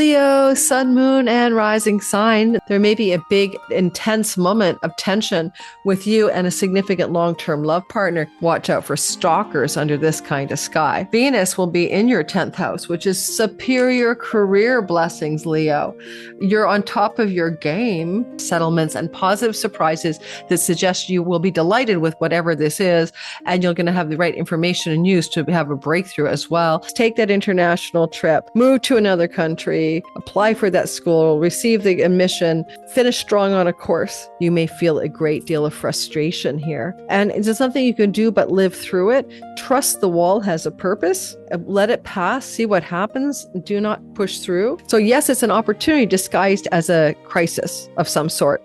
Leo, sun, moon, and rising sign. There may be a big, intense moment of tension with you and a significant long-term love partner. Watch out for stalkers under this kind of sky. Venus will be in your 10th house, which is superior career blessings, Leo. You're on top of your game, settlements and positive surprises that suggest you will be delighted with whatever this is, and you're going to have the right information and use to have a breakthrough as well. Take that international trip, move to another country, apply for that school, receive the admission, finish strong on a course. You may feel a great deal of frustration here. And it's something you can do but live through it. Trust the wall has a purpose. Let it pass, see what happens. Do not push through. So yes, it's an opportunity disguised as a crisis of some sort.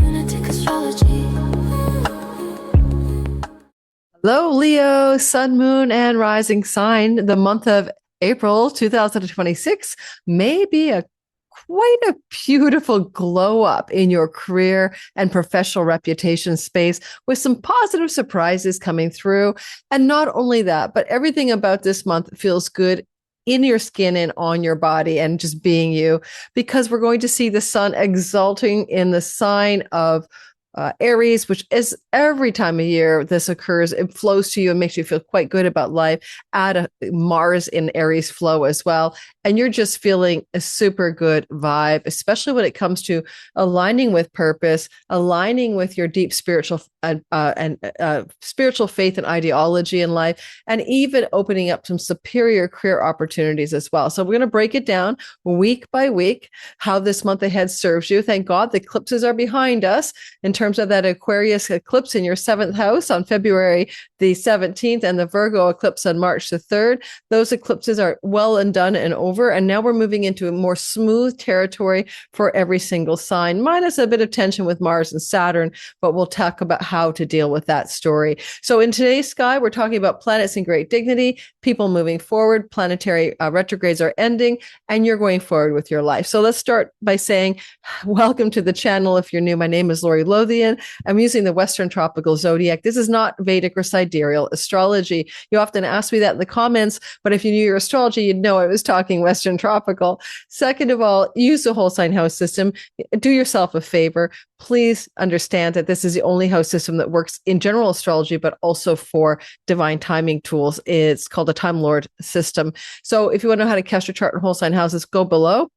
Lunatic Astrology. Hello, Leo, sun, moon, and rising sign. The month of April 2026 may be quite a beautiful glow up in your career and professional reputation space with some positive surprises coming through. And not only that, but everything about this month feels good in your skin and on your body and just being you, because we're going to see the sun exalting in the sign of Aries, which is every time of year this occurs, it flows to you and makes you feel quite good about life. Add a Mars in Aries flow as well. And you're just feeling a super good vibe, especially when it comes to aligning with purpose, aligning with your deep spiritual spiritual faith and ideology in life, and even opening up some superior career opportunities as well. So we're going to break it down week by week, how this month ahead serves you. Thank God the eclipses are behind us in terms of that Aquarius eclipse in your 7th house on February the 17th and the Virgo eclipse on March the 3rd. Those eclipses are well and done and over. And now we're moving into a more smooth territory for every single sign, minus a bit of tension with Mars and Saturn, but we'll talk about how to deal with that story. So in today's sky, we're talking about planets in great dignity, people moving forward, planetary retrogrades are ending, and you're going forward with your life. So let's start by saying, welcome to the channel. If you're new, my name is Lori Lothian. I'm using the Western Tropical Zodiac. This is not Vedic or sidereal astrology. You often ask me that in the comments, but if you knew your astrology, you'd know I was talking Western Tropical. Second of all, use the whole sign house system. Do yourself a favor. Please understand that this is the only house system that works in general astrology, but also for divine timing tools. It's called a Time Lord system. So if you want to know how to cast your chart in whole sign houses, go below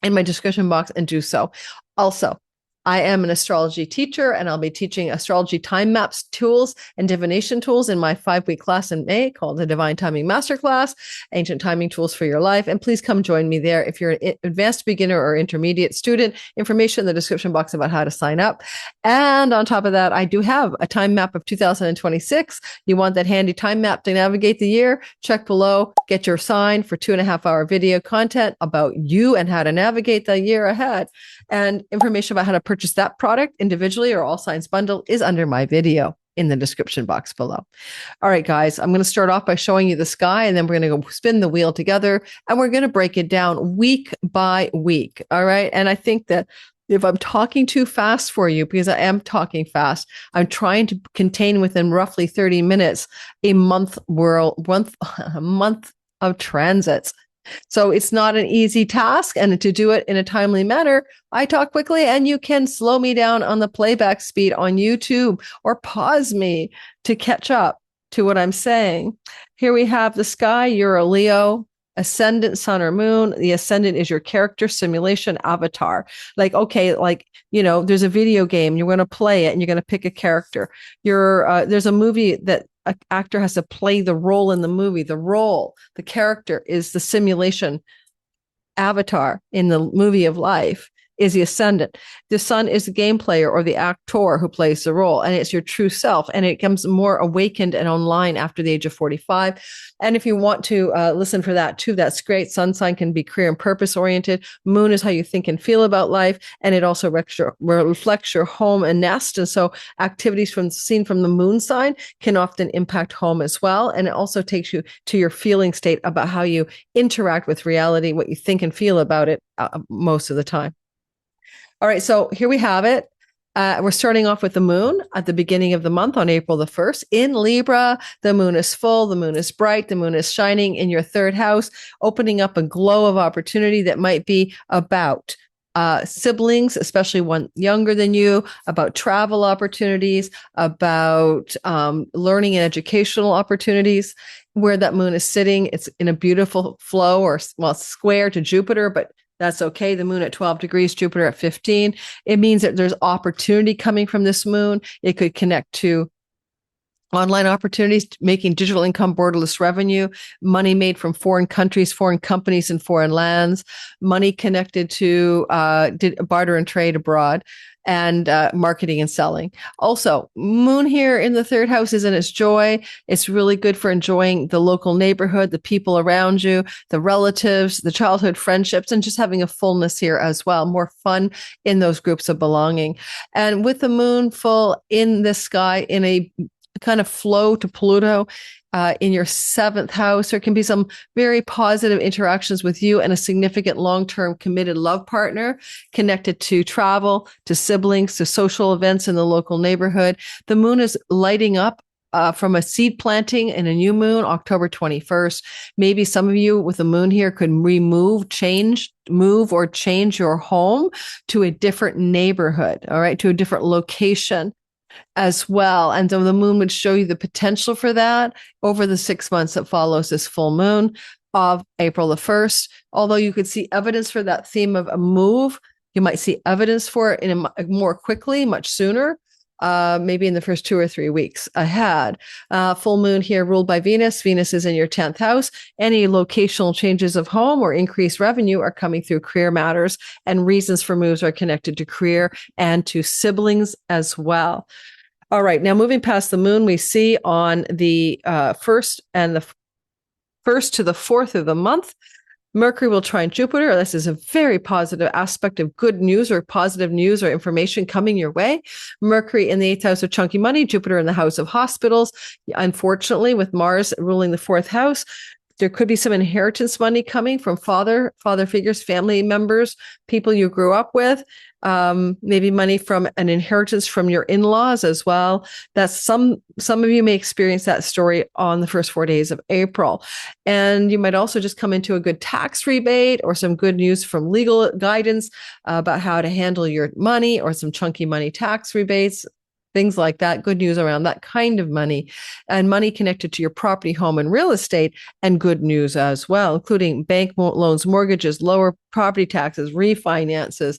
in my description box and do so. Also, I am an astrology teacher, and I'll be teaching astrology time maps tools and divination tools in my 5-week class in May called the Divine Timing Masterclass, Ancient Timing Tools for Your Life. And please come join me there. If you're an advanced beginner or intermediate student, information in the description box about how to sign up. And on top of that, I do have a time map of 2026. You want that handy time map to navigate the year? Check below, get your sign for 2.5-hour video content about you and how to navigate the year ahead. And information about how to purchase that product individually or all signs bundle is under my video in the description box below. All right, guys, I'm going to start off by showing you the sky, and then we're going to go spin the wheel together, and we're going to break it down week by week. All right. And I think that if I'm talking too fast for you, because I am talking fast, I'm trying to contain within roughly 30 minutes a month of transits. So it's not an easy task, and to do it in a timely manner, I talk quickly, and you can slow me down on the playback speed on YouTube or pause me to catch up to what I'm saying. Here we have the sky. You're a Leo, ascendant, sun or moon. The ascendant is your character simulation avatar. There's a video game, you're going to play it and you're going to pick a character. There's a movie that an actor has to play the role in the movie. The character is the simulation avatar in the movie of life, is the ascendant. The sun is the game player or the actor who plays the role, and it's your true self, and it becomes more awakened and online after the age of 45. And if you want to listen for that too, that's great. Sun sign can be career and purpose oriented. Moon is how you think and feel about life, and it also reflects your home and nest. And so activities seen from the moon sign can often impact home as well. And it also takes you to your feeling state about how you interact with reality, what you think and feel about it most of the time. All right, so here we have it. We're starting off with the moon at the beginning of the month on April the 1st. In Libra, the moon is full, the moon is bright, the moon is shining in your third house, opening up a glow of opportunity that might be about siblings, especially one younger than you, about travel opportunities, about learning and educational opportunities. Where that moon is sitting, it's in a beautiful flow or, well, square to Jupiter, but that's okay. The moon at 12 degrees, Jupiter at 15. It means that there's opportunity coming from this moon. It could connect to online opportunities, making digital income, borderless revenue, money made from foreign countries, foreign companies, and foreign lands, money connected to barter and trade abroad, and marketing and selling. Also, moon here in the third house is in its joy. It's really good for enjoying the local neighborhood, the people around you, the relatives, the childhood friendships, and just having a fullness here as well. More fun in those groups of belonging. And with the moon full in the sky in a kind of flow to Pluto in your seventh house, there can be some very positive interactions with you and a significant long-term committed love partner connected to travel, to siblings, to social events in the local neighborhood. The moon is lighting up from a seed planting in a new moon, October 21st. Maybe some of you with the moon here could move or change your home to a different neighborhood, all right, to a different location as well. And so the moon would show you the potential for that over the 6 months that follows this full moon of April the 1st. Although you could see evidence for that theme of a move, you might see evidence for it in more quickly, much sooner. Maybe in the first 2 or 3 weeks ahead. Full moon here ruled by Venus. Venus is in your 10th house. Any locational changes of home or increased revenue are coming through career matters, and reasons for moves are connected to career and to siblings as well. All right, now moving past the moon, we see on the 1st and the 1st to the 4th of the month, Mercury will trine Jupiter. This is a very positive aspect of good news or positive news or information coming your way. Mercury in the 8th house of chunky money, Jupiter in the house of hospitals. Unfortunately, with Mars ruling the 4th house, there could be some inheritance money coming from father figures, family members, people you grew up with. Maybe money from an inheritance from your in-laws as well. That's some of you may experience that story on the first 4 days of April. And you might also just come into a good tax rebate or some good news from legal guidance about how to handle your money, or some chunky money tax rebates, things like that. Good news around that kind of money, and money connected to your property, home, and real estate, and good news as well, including bank loans, mortgages, lower property taxes, refinances.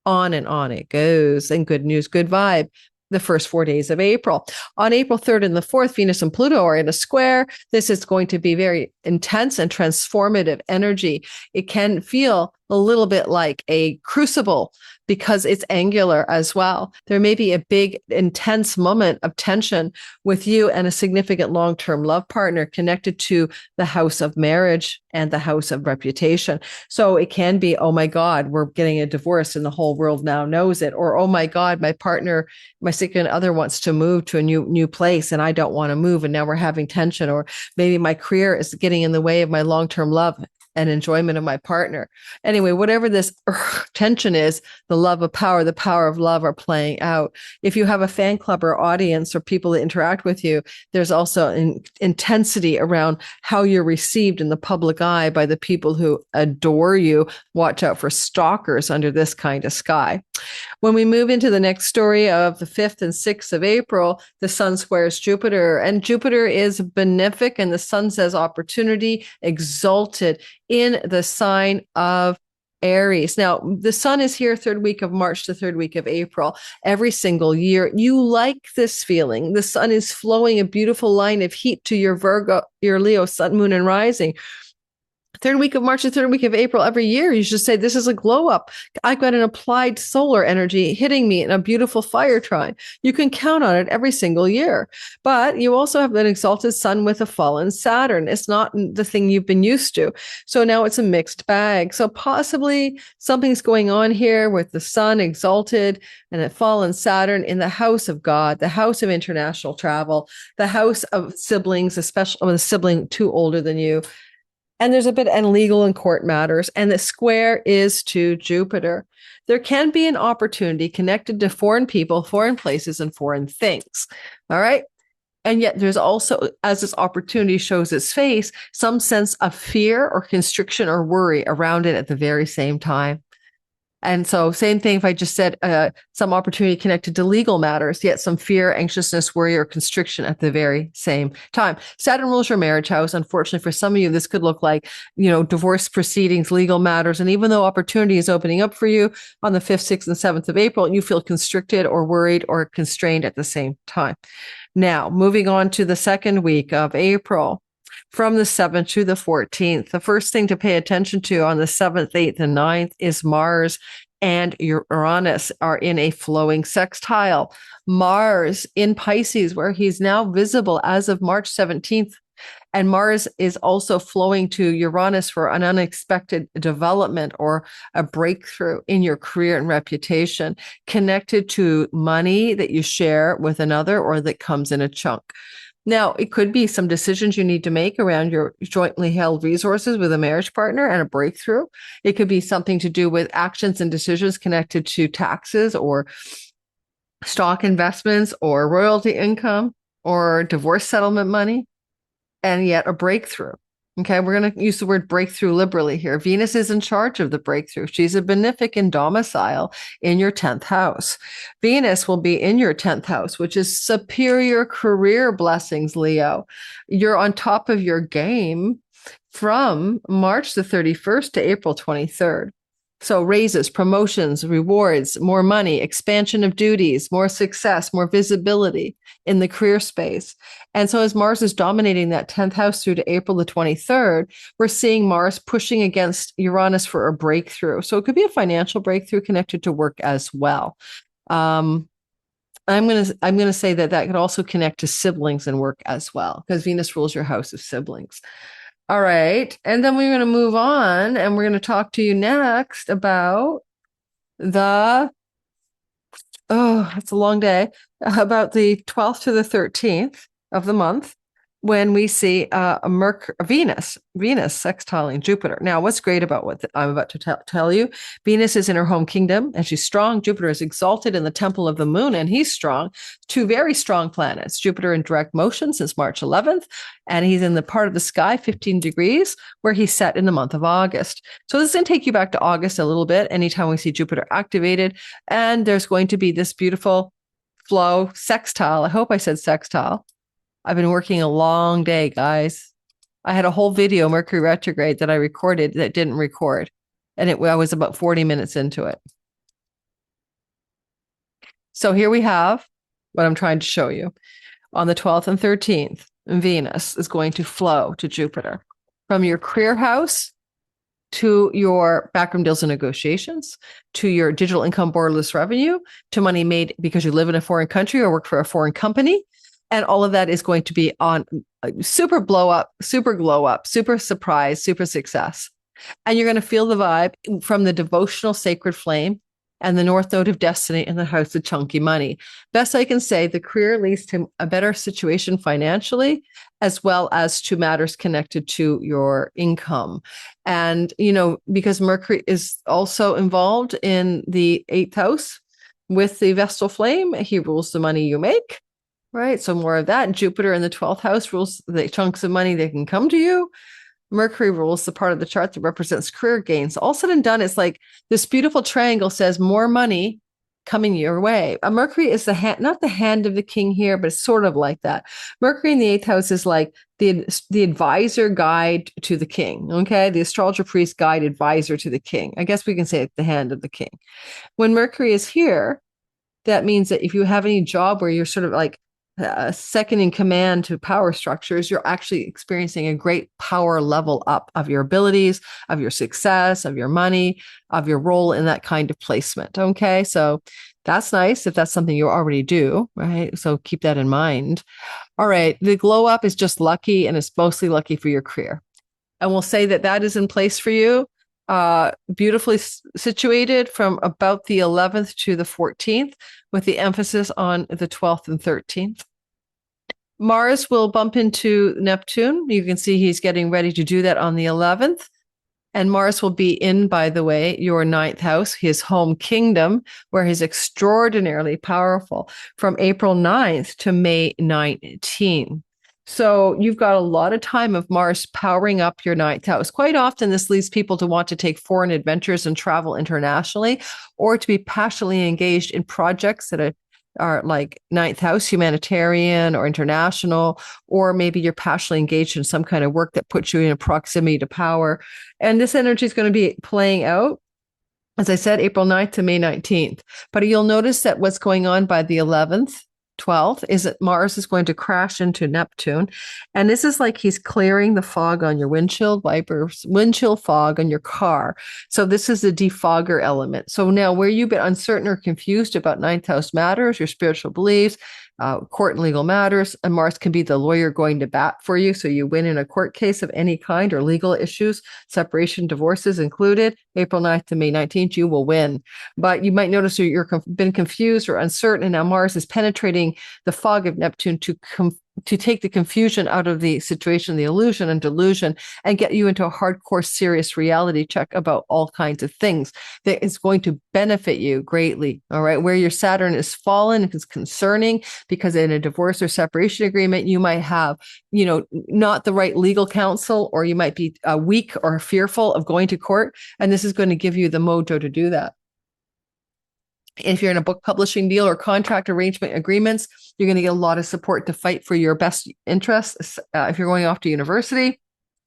On it goes. And good news, good vibe, the first 4 days of April. On April 3rd and the 4th, Venus and Pluto are in a square. This is going to be very intense and transformative energy. It can feel a little bit like a crucible because it's angular as well. There may be a big, intense moment of tension with you and a significant long-term love partner connected to the house of marriage and the house of reputation. So it can be, oh my God, we're getting a divorce and the whole world now knows it. Or, oh my God, my partner, my significant other wants to move to a new place and I don't want to move. And now we're having tension. Or maybe my career is getting in the way of my long-term love and enjoyment of my partner. Anyway, whatever this tension is, the love of power, the power of love are playing out. If you have a fan club or audience or people that interact with you, there's also an intensity around how you're received in the public eye by the people who adore you. Watch out for stalkers under this kind of sky. When we move into the next story of the 5th and 6th of April, the sun squares Jupiter, and Jupiter is benefic, and the sun says opportunity, exalted in the sign of Aries. Now, the sun is here third week of March to third week of April every single year. You like this feeling. The sun is flowing a beautiful line of heat to your Virgo, your Leo, sun, moon, and rising. Third week of March to third week of April every year, you should say, this is a glow up. I've got an applied solar energy hitting me in a beautiful fire trine. You can count on it every single year. But you also have an exalted sun with a fallen Saturn. It's not the thing you've been used to. So now it's a mixed bag. So possibly something's going on here with the sun exalted and a fallen Saturn in the house of God, the house of international travel, the house of siblings, especially with a sibling too older than you. And there's a bit and legal and court matters. And the square is to Jupiter. There can be an opportunity connected to foreign people, foreign places, and foreign things. All right. And yet there's also, as this opportunity shows its face, some sense of fear or constriction or worry around it at the very same time. And so same thing if I just said some opportunity connected to legal matters, yet some fear, anxiousness, worry, or constriction at the very same time. Saturn rules your marriage house. Unfortunately, for some of you, this could look like, divorce proceedings, legal matters. And even though opportunity is opening up for you on the 5th, 6th, and 7th of April, you feel constricted or worried or constrained at the same time. Now, moving on to the second week of April. From the 7th to the 14th, the first thing to pay attention to on the 7th, 8th, and 9th is Mars and Uranus are in a flowing sextile. Mars in Pisces, where he's now visible as of March 17th. And Mars is also flowing to Uranus for an unexpected development or a breakthrough in your career and reputation, connected to money that you share with another or that comes in a chunk. Now, it could be some decisions you need to make around your jointly held resources with a marriage partner and a breakthrough. It could be something to do with actions and decisions connected to taxes or stock investments or royalty income or divorce settlement money, and yet a breakthrough. Okay, we're going to use the word breakthrough liberally here. Venus is in charge of the breakthrough. She's a benefic in domicile in your 10th house. Venus will be in your 10th house, which is superior career blessings, Leo. You're on top of your game from March the 31st to April 23rd. So raises, promotions, rewards, more money, expansion of duties, more success, more visibility in the career space. And so as Mars is dominating that 10th house through to April the 23rd, we're seeing Mars pushing against Uranus for a breakthrough. So it could be a financial breakthrough connected to work as well. I'm going to say that could also connect to siblings and work as well, because Venus rules your house of siblings. All right. And then we're going to move on and we're going to talk to you next about it's a long day, about the 12th to the 13th of the month, when we see Venus sextiling Jupiter. Now, what's great about what I'm about to tell you, Venus is in her home kingdom and she's strong. Jupiter is exalted in the temple of the moon and he's strong. Two very strong planets, Jupiter in direct motion since March 11th, and he's in the part of the sky, 15 degrees, where he's set in the month of August. So this is going to take you back to August a little bit, anytime we see Jupiter activated, and there's going to be this beautiful flow sextile. I hope I said sextile. I've been working a long day, guys. I had a whole video, Mercury retrograde, that I recorded that didn't record. And I was about 40 minutes into it. So here we have what I'm trying to show you. On the 12th and 13th, Venus is going to flow to Jupiter from your career house to your backroom deals and negotiations, to your digital income borderless revenue, to money made because you live in a foreign country or work for a foreign company. And all of that is going to be on super blow up, super glow up, super surprise, super success. And you're going to feel the vibe from the devotional sacred flame and the North Node of Destiny in the house of chunky money. Best I can say, the career leads to a better situation financially, as well as to matters connected to your income. And, because Mercury is also involved in the 8th house with the Vestal flame, he rules the money you make. Right. So more of that. Jupiter in the 12th house rules the chunks of money that can come to you. Mercury rules the part of the chart that represents career gains. All said and done, it's like this beautiful triangle says more money coming your way. Mercury is not the hand of the king here, but it's sort of like that. Mercury in the 8th house is like the advisor guide to the king. Okay. The astrologer priest guide advisor to the king. I guess we can say it's the hand of the king. When Mercury is here, that means that if you have any job where you're sort of like second in command to power structures, you're actually experiencing a great power level up of your abilities, of your success, of your money, of your role in that kind of placement. Okay. So that's nice if that's something you already do, right? So keep that in mind. All right. The glow up is just lucky, and it's mostly lucky for your career. And we'll say that is in place for you, beautifully situated from about the 11th to the 14th, with the emphasis on the 12th and 13th. Mars will bump into Neptune. You can see he's getting ready to do that on the 11th. And Mars will be in, by the way, your ninth house, his home kingdom, where he's extraordinarily powerful from April 9th to May 19th. So you've got a lot of time of Mars powering up your ninth house. Quite often, this leads people to want to take foreign adventures and travel internationally, or to be passionately engaged in projects that are like ninth house, humanitarian or international, or maybe you're passionately engaged in some kind of work that puts you in a proximity to power. And this energy is going to be playing out, as I said, April 9th to May 19th. But you'll notice that what's going on by the 11th, 12th is that Mars is going to crash into Neptune. And this is like he's clearing the fog on your windshield wipers, windshield fog on your car. So this is the defogger element. So now where you've been uncertain or confused about ninth house matters, your spiritual beliefs, court and legal matters, and Mars can be the lawyer going to bat for you. So you win in a court case of any kind or legal issues, separation, divorces included, April 9th to May 19th, you will win. But you might notice you've been confused or uncertain, and now Mars is penetrating the fog of Neptune to take the confusion out of the situation, the illusion and delusion, and get you into a hardcore, serious reality check about all kinds of things that is going to benefit you greatly. All right. Where your Saturn is fallen is concerning, because in a divorce or separation agreement, you might have, not the right legal counsel, or you might be weak or fearful of going to court. And this is going to give you the mojo to do that. If you're in a book publishing deal or contract arrangement agreements, you're going to get a lot of support to fight for your best interests. If you're going off to university,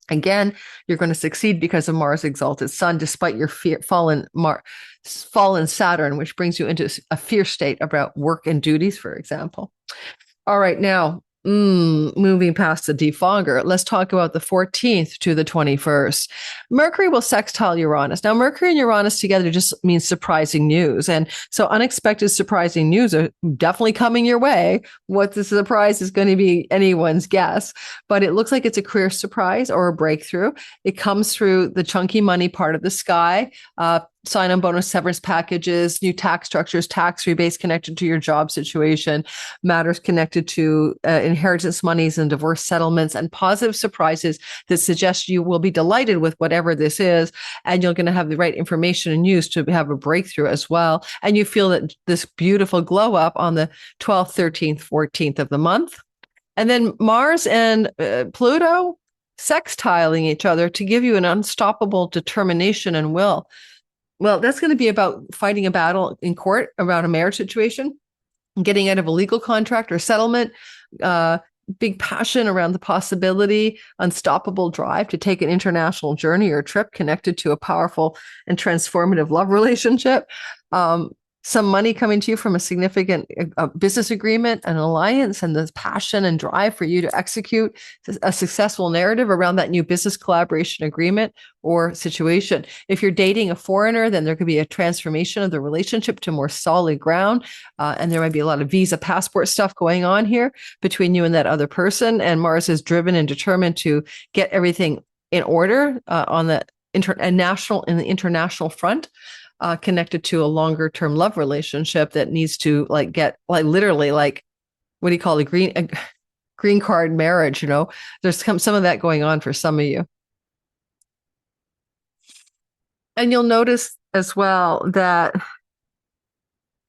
again, you're going to succeed because of Mars exalted Sun, despite your fallen Saturn, which brings you into a fear state about work and duties, for example. All right, now, moving past the defogger, let's talk about the 14th to the 21st. Mercury will sextile Uranus. Now, Mercury and Uranus together just means surprising news. And so unexpected surprising news are definitely coming your way. What the surprise is going to be anyone's guess, but it looks like it's a career surprise or a breakthrough. It comes through the chunky money part of the sky, sign-on bonus, severance packages, new tax structures, tax rebates connected to your job situation, matters connected to inheritance monies and divorce settlements, and positive surprises that suggest you will be delighted with whatever this is, and you're going to have the right information and use to have a breakthrough as well. And you feel that this beautiful glow up on the 12th, 13th, 14th of the month. And then Mars and Pluto sextiling each other to give you an unstoppable determination and will. Well, that's going to be about fighting a battle in court around a marriage situation, getting out of a legal contract or settlement, big passion around the possibility, unstoppable drive to take an international journey or trip connected to a powerful and transformative love relationship. Some money coming to you from a significant business agreement, an alliance, and the passion and drive for you to execute a successful narrative around that new business collaboration agreement or situation. If you're dating a foreigner, then there could be a transformation of the relationship to more solid ground. And there might be a lot of visa passport stuff going on here between you and that other person. And Mars is driven and determined to get everything in order on the international front. Connected to a longer term love relationship that needs to get literally what do you call a green card marriage? There's some of that going on for some of you. And you'll notice as well that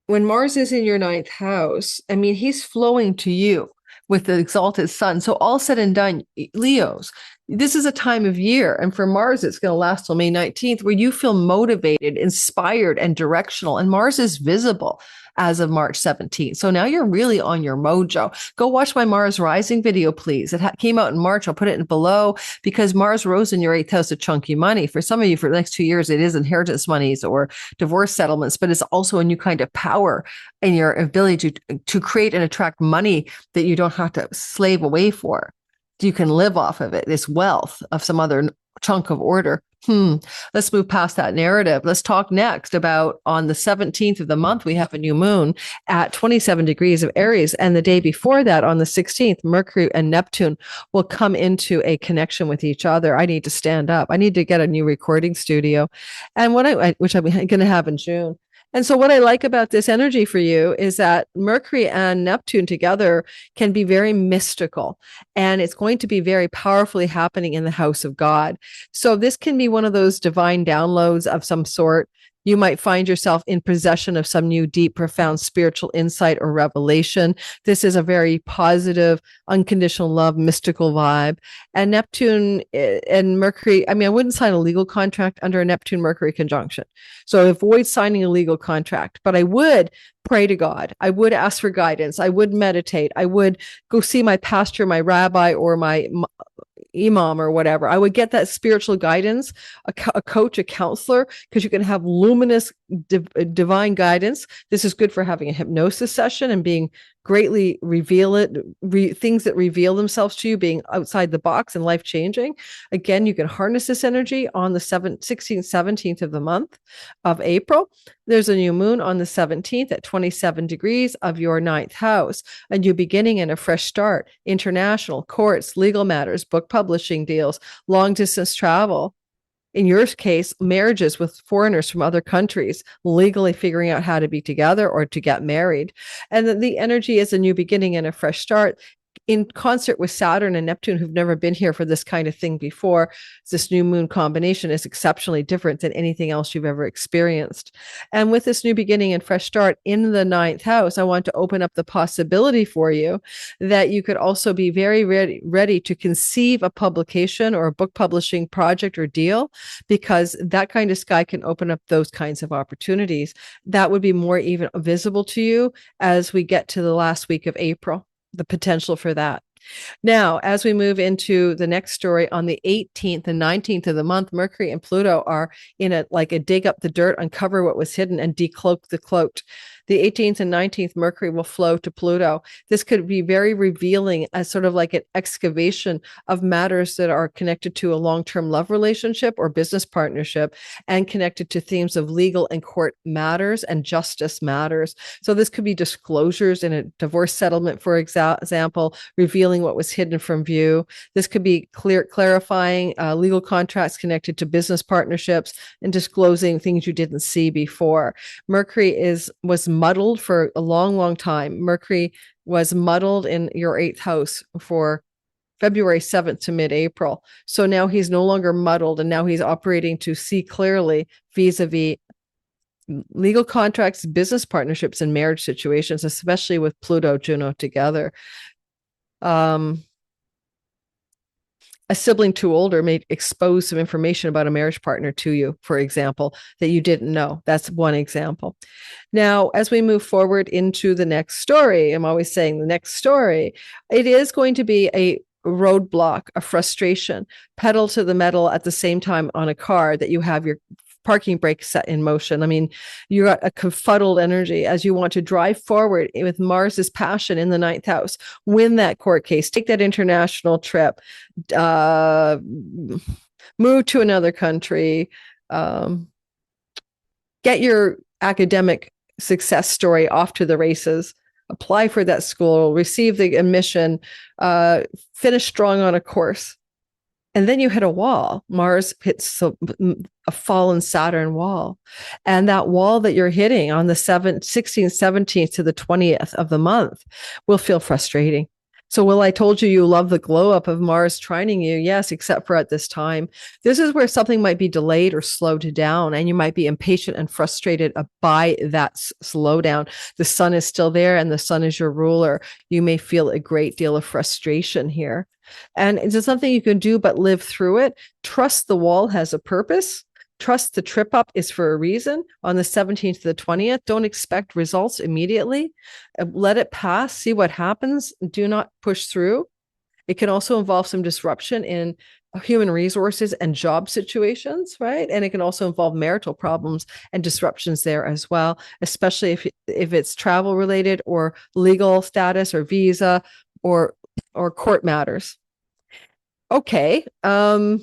when Mars is in your ninth house, he's flowing to you with the exalted Sun. So all said and done, Leos, this is a time of year. And for Mars, it's going to last till May 19th, where you feel motivated, inspired, and directional. And Mars is visible as of March 17th. So now you're really on your mojo. Go watch my Mars Rising video, please. It came out in March. I'll put it in below, because Mars rose in your eighth house of chunky money. For some of you, for the next 2 years, it is inheritance monies or divorce settlements, but it's also a new kind of power in your ability to create and attract money that you don't have to slave away for. You can live off of it, this wealth of some other chunk of order. Let's move past that narrative. Let's talk next about on the 17th of the month, we have a new moon at 27 degrees of Aries. And the day before that, on the 16th, Mercury and Neptune will come into a connection with each other. I need to stand up. I need to get a new recording studio, and which I'm going to have in June. And so, what I like about this energy for you is that Mercury and Neptune together can be very mystical, and it's going to be very powerfully happening in the house of God. So, this can be one of those divine downloads of some sort. You might find yourself in possession of some new, deep, profound spiritual insight or revelation. This is a very positive, unconditional love, mystical vibe. And Neptune and Mercury, I mean, I wouldn't sign a legal contract under a Neptune Mercury conjunction. So avoid signing a legal contract, but I would pray to God. I would ask for guidance. I would meditate. I would go see my pastor, my rabbi, or my imam or whatever. I would get that spiritual guidance, a coach, a counselor, because you can have luminous divine guidance. This is good for having a hypnosis session and being greatly things that reveal themselves to you, being outside the box and life changing. Again, you can harness this energy on the 16th, 17th of the month of April. There's a new moon on the 17th at 27 degrees of your ninth house, a new beginning and a fresh start, international, courts, legal matters, book publishing deals, long distance travel. In your case, marriages with foreigners from other countries, legally figuring out how to be together or to get married. And the energy is a new beginning and a fresh start in concert with Saturn and Neptune, who've never been here for this kind of thing before. This new moon combination is exceptionally different than anything else you've ever experienced. And with this new beginning and fresh start in the ninth house, I want to open up the possibility for you that you could also be very ready to conceive a publication or a book publishing project or deal, because that kind of sky can open up those kinds of opportunities. That would be more even visible to you as we get to the last week of April, the potential for that. Now, as we move into the next story, on the 18th and 19th of the month, Mercury and Pluto are in a dig up the dirt, uncover what was hidden, and decloak the cloaked. The 18th and 19th, Mercury will flow to Pluto. This could be very revealing as sort of like an excavation of matters that are connected to a long-term love relationship or business partnership, and connected to themes of legal and court matters and justice matters. So this could be disclosures in a divorce settlement, for example, revealing what was hidden from view. This could be clarifying legal contracts connected to business partnerships and disclosing things you didn't see before. Mercury was muddled for a long, long time. Mercury was muddled in your eighth house for February 7th to mid-April. So now he's no longer muddled, and now he's operating to see clearly vis-a-vis legal contracts, business partnerships, and marriage situations, especially with Pluto, Juno together. A sibling too older may expose some information about a marriage partner to you, for example, that you didn't know. That's one example. Now, as we move forward into the next story, I'm always saying the next story, it is going to be a roadblock, a frustration, pedal to the metal at the same time on a car that you have your parking brake set in motion. I mean, you got a confuddled energy as you want to drive forward with Mars's passion in the ninth house, win that court case, take that international trip, move to another country, get your academic success story off to the races, apply for that school, receive the admission, finish strong on a course. And then you hit a wall. Mars hits a fallen Saturn wall. And that wall that you're hitting on the 16th, 17th to the 20th of the month will feel frustrating. So, Will, I told you you love the glow up of Mars trining you. Yes, except for at this time. This is where something might be delayed or slowed down, and you might be impatient and frustrated by that slowdown. The sun is still there, and the sun is your ruler. You may feel a great deal of frustration here. And it's something you can do but live through it. Trust the wall has a purpose. Trust the trip up is for a reason. On the 17th to the 20th, don't expect results immediately. Let it pass. See what happens. Do not push through. It can also involve some disruption in human resources and job situations, right? And it can also involve marital problems and disruptions there as well, especially if it's travel related or legal status or visa or court matters. Okay. On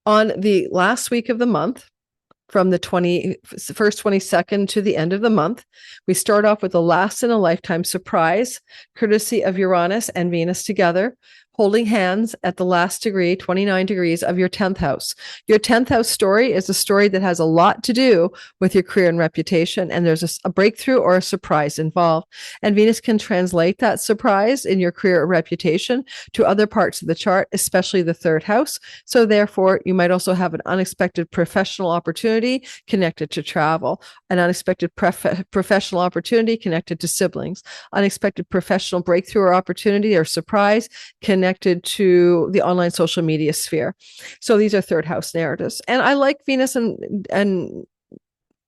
the last week of the month, from the 21st, 22nd to the end of the month, we start off with a last in a lifetime surprise, courtesy of Uranus and Venus together, holding hands at the last degree, 29 degrees of your 10th house. Your 10th house story is a story that has a lot to do with your career and reputation, and there's a breakthrough or a surprise involved. And Venus can translate that surprise in your career or reputation to other parts of the chart, especially the third house. So therefore, you might also have an unexpected professional opportunity connected to travel, an unexpected professional opportunity connected to siblings, unexpected professional breakthrough or opportunity or surprise connected to the online social media sphere. So these are third house narratives. And I like Venus and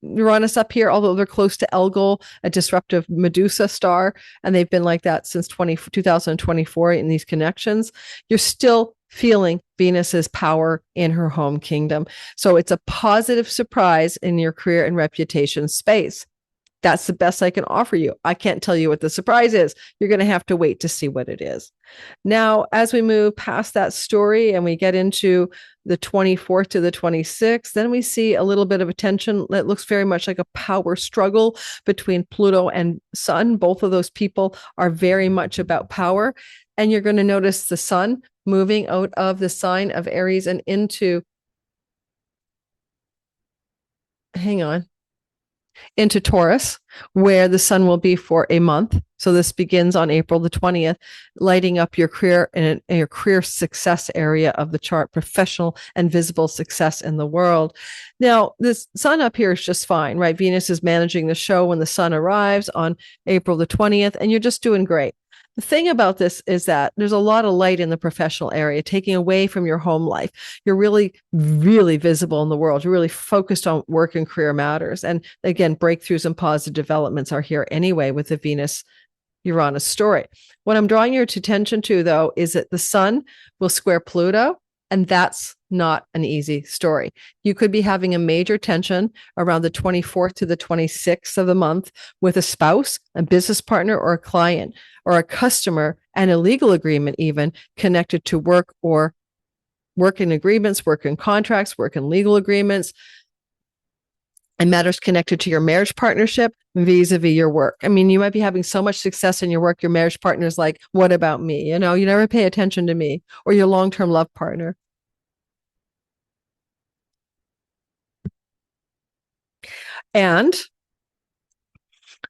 Uranus up here, although they're close to Elgol, a disruptive Medusa star, and they've been like that since 2024 in these connections. You're still feeling Venus's power in her home kingdom. So it's a positive surprise in your career and reputation space. That's the best I can offer you. I can't tell you what the surprise is. You're going to have to wait to see what it is. Now, as we move past that story and we get into the 24th to the 26th, then we see a little bit of a tension that looks very much like a power struggle between Pluto and Sun. Both of those people are very much about power. And you're going to notice the Sun moving out of the sign of Aries and into, into Taurus, where the Sun will be for a month. So this begins on April the 20th, lighting up your career in your career success area of the chart, professional and visible success in the world. Now, this Sun up here is just fine, right? Venus is managing the show when the Sun arrives on April the 20th, and you're just doing great. The thing about this is that there's a lot of light in the professional area, taking away from your home life. You're really, really visible in the world. You're really focused on work and career matters. And again, breakthroughs and positive developments are here anyway with the Venus Uranus story. What I'm drawing your attention to, though, is that the Sun will square Pluto, and that's not an easy story. You could be having a major tension around the 24th to the 26th of the month with a spouse, a business partner, or a client, or a customer, and a legal agreement even connected to work or work in agreements, work in contracts, work in legal agreements, and matters connected to your marriage partnership vis-a-vis your work. I mean, you might be having so much success in your work, your marriage partner's like, what about me? You know, you never pay attention to me, or your long-term love partner. And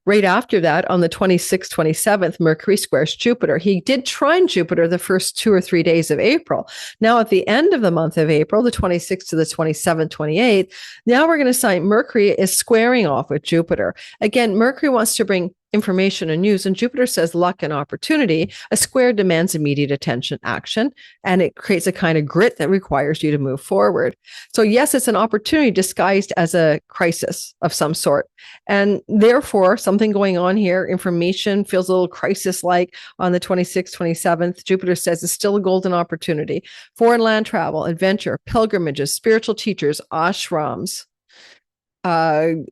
right after that, on the 26th, 27th, Mercury squares Jupiter. He did trine Jupiter the first 2 or 3 days of April. Now, at the end of the month of April, the 26th to the 27th, 28th, now we're going to say Mercury is squaring off with Jupiter. Again, Mercury wants to bring information and news, and Jupiter says luck and opportunity. A square demands immediate attention, action, and it creates a kind of grit that requires you to move forward. So yes, it's an opportunity disguised as a crisis of some sort. And therefore, something going on here, information feels a little crisis-like on the 26th, 27th. Jupiter says it's still a golden opportunity. Foreign land travel, adventure, pilgrimages, spiritual teachers, ashrams,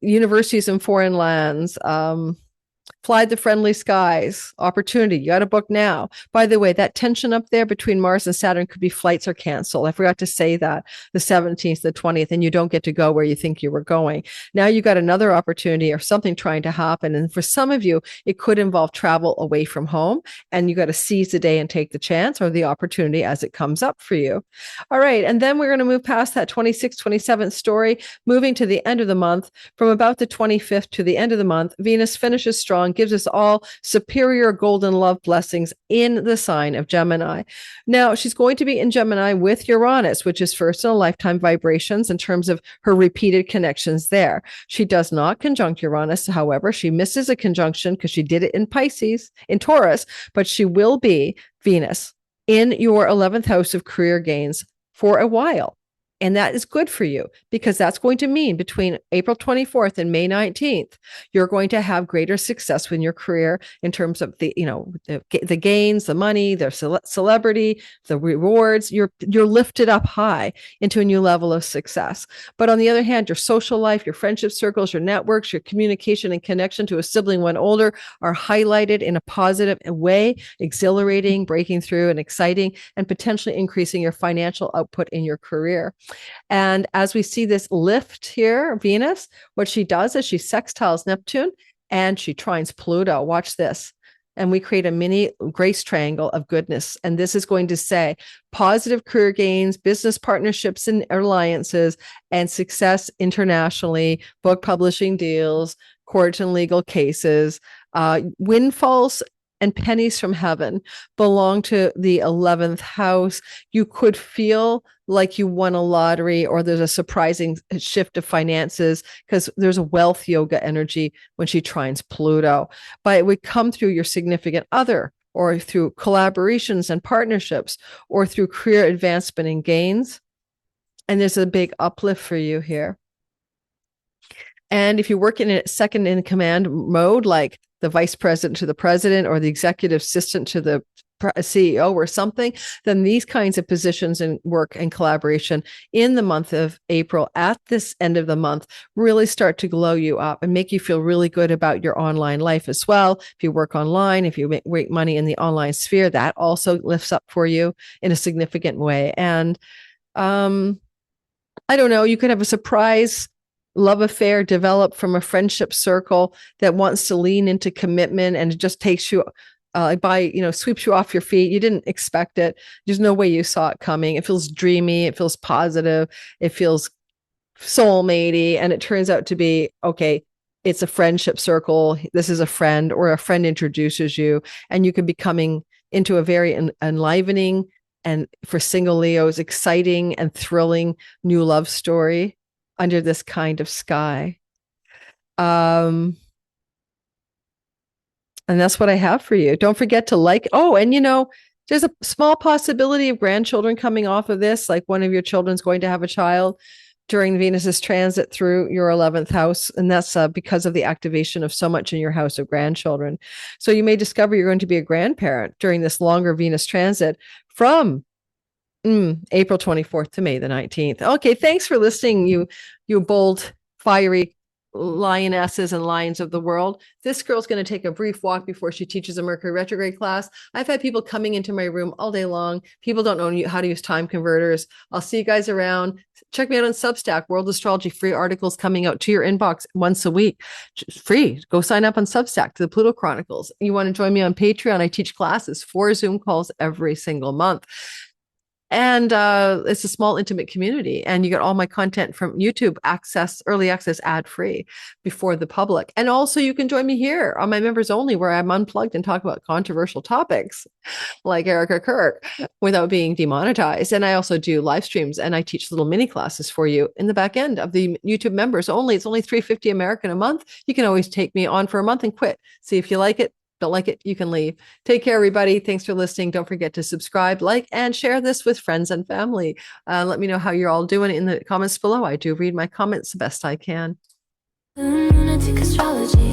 universities in foreign lands, fly the friendly skies, opportunity. You got to book now. By the way, that tension up there between Mars and Saturn could be flights are canceled. I forgot to say that the 17th, the 20th, and you don't get to go where you think you were going. Now you got another opportunity or something trying to happen. And for some of you, it could involve travel away from home, and you got to seize the day and take the chance or the opportunity as it comes up for you. All right. And then we're going to move past that 26th, 27th story, moving to the end of the month. From about the 25th to the end of the month, Venus finishes strong, gives us all superior golden love blessings in the sign of Gemini. Now, she's going to be in Gemini with Uranus, which is first in a lifetime vibrations in terms of her repeated connections there. She does not conjunct Uranus. However, she misses a conjunction because she did it in Pisces, in Taurus, but she will be Venus in your 11th house of career gains for a while. And that is good for you because that's going to mean between April 24th and May 19th, you're going to have greater success in your career in terms of the gains, the money, the celebrity, the rewards. You're lifted up high into a new level of success. But on the other hand, your social life, your friendship circles, your networks, your communication and connection to a sibling one older are highlighted in a positive way, exhilarating, breaking through, and exciting, and potentially increasing your financial output in your career. And as we see this lift here, Venus, what she does is she sextiles Neptune and she trines Pluto. Watch this. and we create a mini grace triangle of goodness. And this is going to say positive career gains, business partnerships and alliances, and success internationally, book publishing deals, court and legal cases, windfalls and pennies from heaven belong to the 11th house. You could feel like you won a lottery, or there's a surprising shift of finances because there's a wealth yoga energy when she trines Pluto. But it would come through your significant other, or through collaborations and partnerships, or through career advancement and gains. And there's a big uplift for you here. And if you work in a second in command mode, like the vice president to the president or the executive assistant to the CEO or something, then these kinds of positions and work and collaboration in the month of April, at this end of the month, really start to glow you up and make you feel really good about your online life as well. If you work online, if you make money in the online sphere, that also lifts up for you in a significant way. And I don't know, you could have a surprise love affair develop from a friendship circle that wants to lean into commitment, and it just takes you sweeps you off your feet. You didn't expect it. There's no way you saw it coming. It feels dreamy. It feels positive. It feels soulmatey. And it turns out to be, okay, it's a friendship circle. This is a friend, or a friend introduces you, and you could be coming into a very enlivening, and for single Leos, exciting and thrilling new love story under this kind of sky. And that's what I have for you. Don't forget to like. Oh, and there's a small possibility of grandchildren coming off of this. Like one of your children's going to have a child during Venus's transit through your 11th house. And that's because of the activation of so much in your house of grandchildren. So you may discover you're going to be a grandparent during this longer Venus transit from April 24th to May the 19th. Okay, thanks for listening, you bold, fiery lionesses and lions of the world. This girl's going to take a brief walk before she teaches a Mercury retrograde class. I've had people coming into my room all day long. People don't know how to use time converters. I'll see you guys around. Check me out on Substack, World Astrology, free articles coming out to your inbox once a week. Just free. Go sign up on Substack to the Pluto Chronicles. You want to join me on Patreon? I teach classes, 4 Zoom calls every single month. And it's a small, intimate community. And you get all my content from YouTube, early access, ad-free before the public. And also you can join me here on my members only, where I'm unplugged and talk about controversial topics like Erica Kirk without being demonetized. And I also do live streams, and I teach little mini classes for you in the back end of the YouTube members only. It's only $350 American a month. You can always take me on for a month and quit. See if you like it. Don't like it, you can leave. Take care, everybody. Thanks for listening. Don't forget to subscribe, like, and share this with friends and family. Let me know how you're all doing in the comments below. I do read my comments the best I can. Lunatic Astrology.